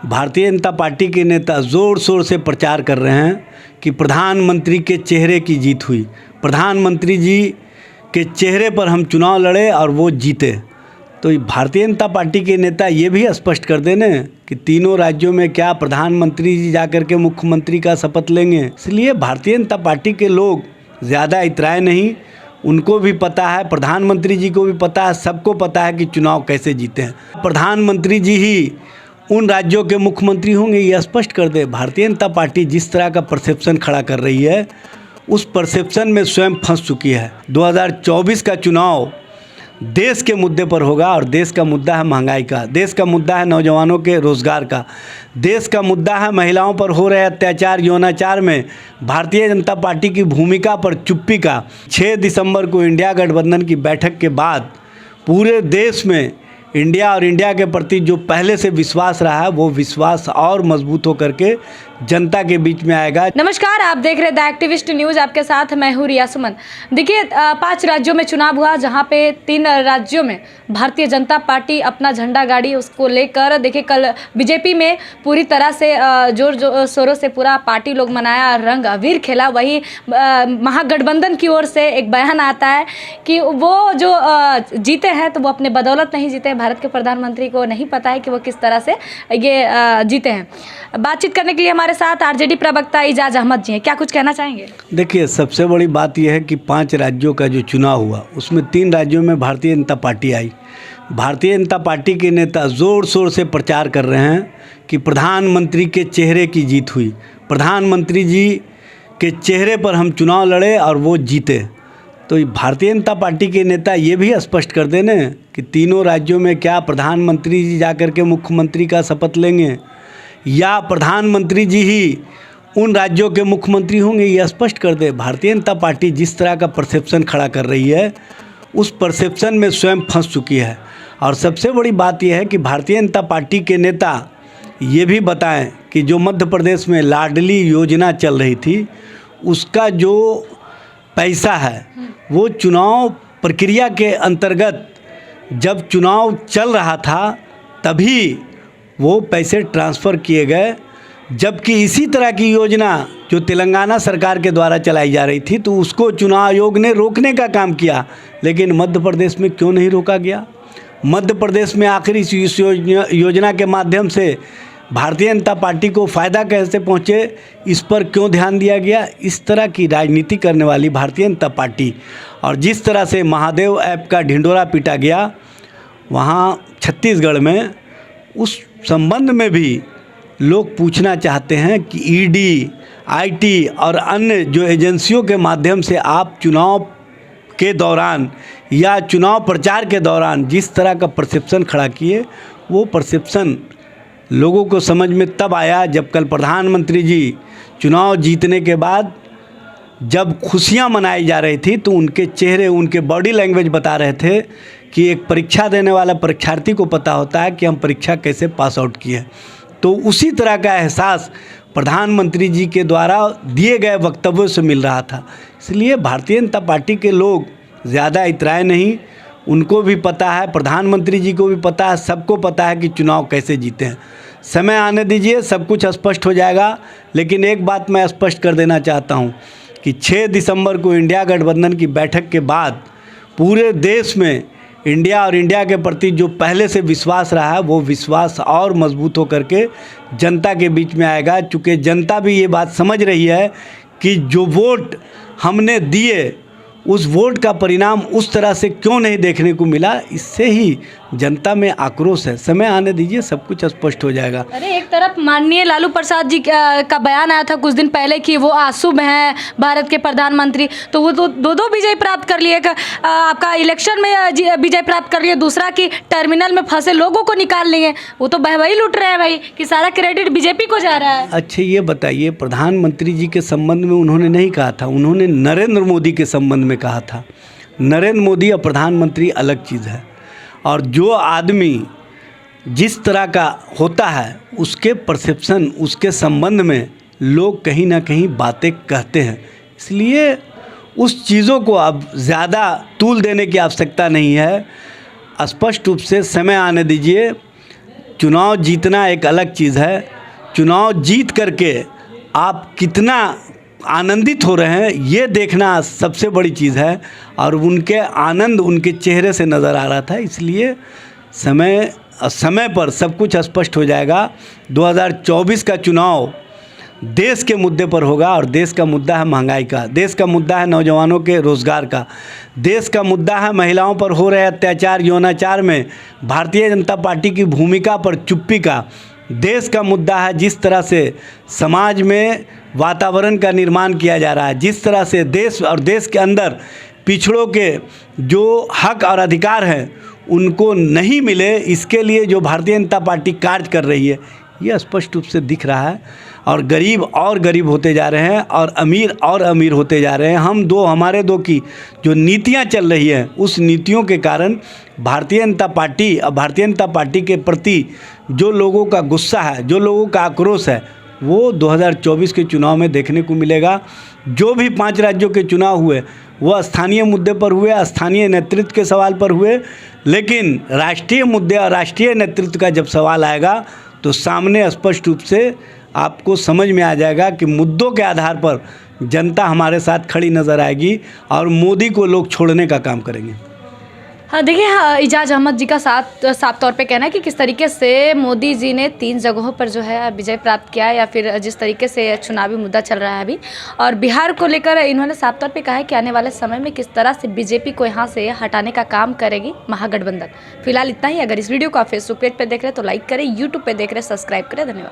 Bharatiya Janata party के नेता ज़ोर शोर से प्रचार कर रहे हैं कि प्रधानमंत्री के चेहरे की जीत हुई, प्रधानमंत्री जी के चेहरे पर हम चुनाव लड़े और वो जीते। तो भारतीय जनता पार्टी के नेता ये भी स्पष्ट कर देने कि तीनों राज्यों में क्या प्रधानमंत्री जी जाकर के मुख्यमंत्री का शपथ लेंगे। इसलिए भारतीय जनता पार्टी के लोग ज़्यादा इतराए नहीं, उनको भी पता है, प्रधानमंत्री जी को भी पता है, सबको पता है कि चुनाव कैसे जीते हैं। प्रधानमंत्री जी ही उन राज्यों के मुख्यमंत्री होंगे, ये स्पष्ट कर दे। भारतीय जनता पार्टी जिस तरह का परसेप्शन खड़ा कर रही है उस परसेप्शन में स्वयं फंस चुकी है। 2024 का चुनाव देश के मुद्दे पर होगा और देश का मुद्दा है महंगाई का, देश का मुद्दा है नौजवानों के रोज़गार का, देश का मुद्दा है महिलाओं पर हो रहे अत्याचार, यौनाचार में भारतीय जनता पार्टी की भूमिका पर चुप्पी का। 6 दिसंबर को इंडिया गठबंधन की बैठक के बाद पूरे देश में इंडिया और इंडिया के प्रति जो पहले से विश्वास रहा है वो विश्वास और मजबूत होकर के जनता के बीच में आएगा। नमस्कार, आप देख रहे द एक्टिविस्ट न्यूज़, आपके साथ मैं हूँ रिया सुमन। देखिए, 5 राज्यों में चुनाव हुआ, जहाँ पे 3 राज्यों में भारतीय जनता पार्टी अपना झंडा गाड़ी, उसको लेकर देखिए कल बीजेपी में पूरी तरह से जोर शोरों से पूरा पार्टी लोग मनाया, रंग अबीर खेला। वही महागठबंधन की ओर से एक बयान आता है कि वो जो जीते हैं तो वो अपने बदौलत नहीं जीते, भारत के प्रधानमंत्री को नहीं पता है कि वो किस तरह से ये जीते हैं। बातचीत करने के लिए हमारे साथ आरजेडी प्रवक्ता इजाज अहमद जी हैं, क्या कुछ कहना चाहेंगे? देखिए, सबसे बड़ी बात यह है कि 5 राज्यों का जो चुनाव हुआ उसमें 3 राज्यों में भारतीय जनता पार्टी आई। भारतीय जनता पार्टी के नेता ज़ोर शोर से प्रचार कर रहे हैं कि प्रधानमंत्री के चेहरे की जीत हुई, प्रधानमंत्री जी के चेहरे पर हम चुनाव लड़े और वो जीते। तो भारतीय जनता पार्टी के नेता ये भी स्पष्ट कर देने कि तीनों राज्यों में क्या प्रधानमंत्री जी जाकर के मुख्यमंत्री का शपथ लेंगे या प्रधानमंत्री जी ही उन राज्यों के मुख्यमंत्री होंगे, ये स्पष्ट कर दे। भारतीय जनता पार्टी जिस तरह का परसेप्शन खड़ा कर रही है उस परसेप्शन में स्वयं फंस चुकी है। और सबसे बड़ी बात यह है कि भारतीय जनता पार्टी के नेता ये भी बताएं कि जो मध्य प्रदेश में लाडली योजना चल रही थी उसका जो पैसा है वो चुनाव प्रक्रिया के अंतर्गत जब चुनाव चल रहा था तभी वो पैसे ट्रांसफ़र किए गए, जबकि इसी तरह की योजना जो तेलंगाना सरकार के द्वारा चलाई जा रही थी तो उसको चुनाव आयोग ने रोकने का काम किया। लेकिन मध्य प्रदेश में क्यों नहीं रोका गया? मध्य प्रदेश में आखिर इस योजना के माध्यम से भारतीय जनता पार्टी को फ़ायदा कैसे पहुँचे, इस पर क्यों ध्यान दिया गया? इस तरह की राजनीति करने वाली भारतीय जनता पार्टी और जिस तरह से महादेव ऐप का ढिंढोरा पीटा गया वहाँ छत्तीसगढ़ में, उस संबंध में भी लोग पूछना चाहते हैं कि ईडी, आईटी और अन्य जो एजेंसियों के माध्यम से आप चुनाव के दौरान या चुनाव प्रचार के दौरान जिस तरह का परसेप्शन खड़ा किए वो परसेप्शन लोगों को समझ में तब आया जब कल प्रधानमंत्री जी चुनाव जीतने के बाद जब खुशियां मनाई जा रही थी तो उनके चेहरे, उनके बॉडी लैंग्वेज बता रहे थे कि एक परीक्षा देने वाला परीक्षार्थी को पता होता है कि हम परीक्षा कैसे पास आउट किए। तो उसी तरह का एहसास प्रधानमंत्री जी के द्वारा दिए गए वक्तव्यों से मिल रहा था। इसलिए भारतीय जनता पार्टी के लोग ज़्यादा इतराए नहीं, उनको भी पता है, प्रधानमंत्री जी को भी पता है, सबको पता है कि चुनाव कैसे जीते हैं। समय आने दीजिए, सब कुछ स्पष्ट हो जाएगा। लेकिन एक बात मैं स्पष्ट कर देना चाहता हूँ कि 6 दिसंबर को इंडिया गठबंधन की बैठक के बाद पूरे देश में इंडिया और इंडिया के प्रति जो पहले से विश्वास रहा है वो विश्वास और मजबूत होकर के जनता के बीच में आएगा। चूँकि जनता भी ये बात समझ रही है कि जो वोट हमने दिए उस वोट का परिणाम उस तरह से क्यों नहीं देखने को मिला, इससे ही जनता में आक्रोश है। समय आने दीजिए, सब कुछ स्पष्ट हो जाएगा। अरे, एक तरफ माननीय लालू प्रसाद जी का बयान आया था कुछ दिन पहले कि वो आशुभ हैं भारत के प्रधानमंत्री, तो वो दो विजय प्राप्त कर लिए, आपका इलेक्शन में विजय प्राप्त कर लिए, दूसरा कि टर्मिनल में फंसे लोगों को निकाल लेंगे। वो तो बहवाई लूट रहे हैं भाई कि सारा क्रेडिट बीजेपी को जा रहा है। अच्छा, ये बताइए, प्रधानमंत्री जी के संबंध में उन्होंने नहीं कहा था, उन्होंने नरेंद्र मोदी के संबंध में कहा था। नरेंद्र मोदी और प्रधानमंत्री अलग चीज़ है। और जो आदमी जिस तरह का होता है उसके परसेप्शन, उसके संबंध में लोग कहीं ना कहीं बातें कहते हैं। इसलिए उस चीज़ों को अब ज़्यादा तूल देने की आवश्यकता नहीं है। स्पष्ट रूप से समय आने दीजिए, चुनाव जीतना एक अलग चीज़ है, चुनाव जीत करके आप कितना आनंदित हो रहे हैं ये देखना सबसे बड़ी चीज़ है। और उनके आनंद उनके चेहरे से नज़र आ रहा था, इसलिए समय पर सब कुछ स्पष्ट हो जाएगा। 2024 का चुनाव देश के मुद्दे पर होगा, और देश का मुद्दा है महंगाई का, देश का मुद्दा है नौजवानों के रोज़गार का, देश का मुद्दा है महिलाओं पर हो रहे अत्याचार यौनाचार में भारतीय जनता पार्टी की भूमिका पर चुप्पी का, देश का मुद्दा है जिस तरह से समाज में वातावरण का निर्माण किया जा रहा है, जिस तरह से देश और देश के अंदर पिछड़ों के जो हक और अधिकार हैं उनको नहीं मिले, इसके लिए जो भारतीय जनता पार्टी कार्य कर रही है ये स्पष्ट रूप से दिख रहा है। और गरीब और गरीब होते जा रहे हैं और अमीर होते जा रहे हैं। हमारे दो की जो नीतियां चल रही हैं उस नीतियों के कारण भारतीय जनता पार्टी और भारतीय जनता पार्टी के प्रति जो लोगों का गुस्सा है, जो लोगों का आक्रोश है, वो 2024 के चुनाव में देखने को मिलेगा। जो भी 5 राज्यों के चुनाव हुए वो स्थानीय मुद्दे पर हुए, स्थानीय नेतृत्व के सवाल पर हुए, लेकिन राष्ट्रीय मुद्दे और राष्ट्रीय नेतृत्व का जब सवाल आएगा तो सामने स्पष्ट रूप से आपको समझ में आ जाएगा कि मुद्दों के आधार पर जनता हमारे साथ खड़ी नज़र आएगी और मोदी को लोग छोड़ने का काम करेंगे। हाँ देखिए, इजाज़ अहमद जी का साफ तौर पे कहना है कि किस तरीके से मोदी जी ने 3 जगहों पर जो है विजय प्राप्त किया है, या फिर जिस तरीके से चुनावी मुद्दा चल रहा है अभी, और बिहार को लेकर इन्होंने साफ तौर पे कहा है कि आने वाले समय में किस तरह से बीजेपी को यहाँ से हटाने का काम करेगी महागठबंधन। फिलहाल इतना ही। अगर इस वीडियो को आप फेसबुक पेज पर देख रहे हैं तो लाइक करें, यूट्यूब पर देख रहे हैं सब्सक्राइब करें। धन्यवाद।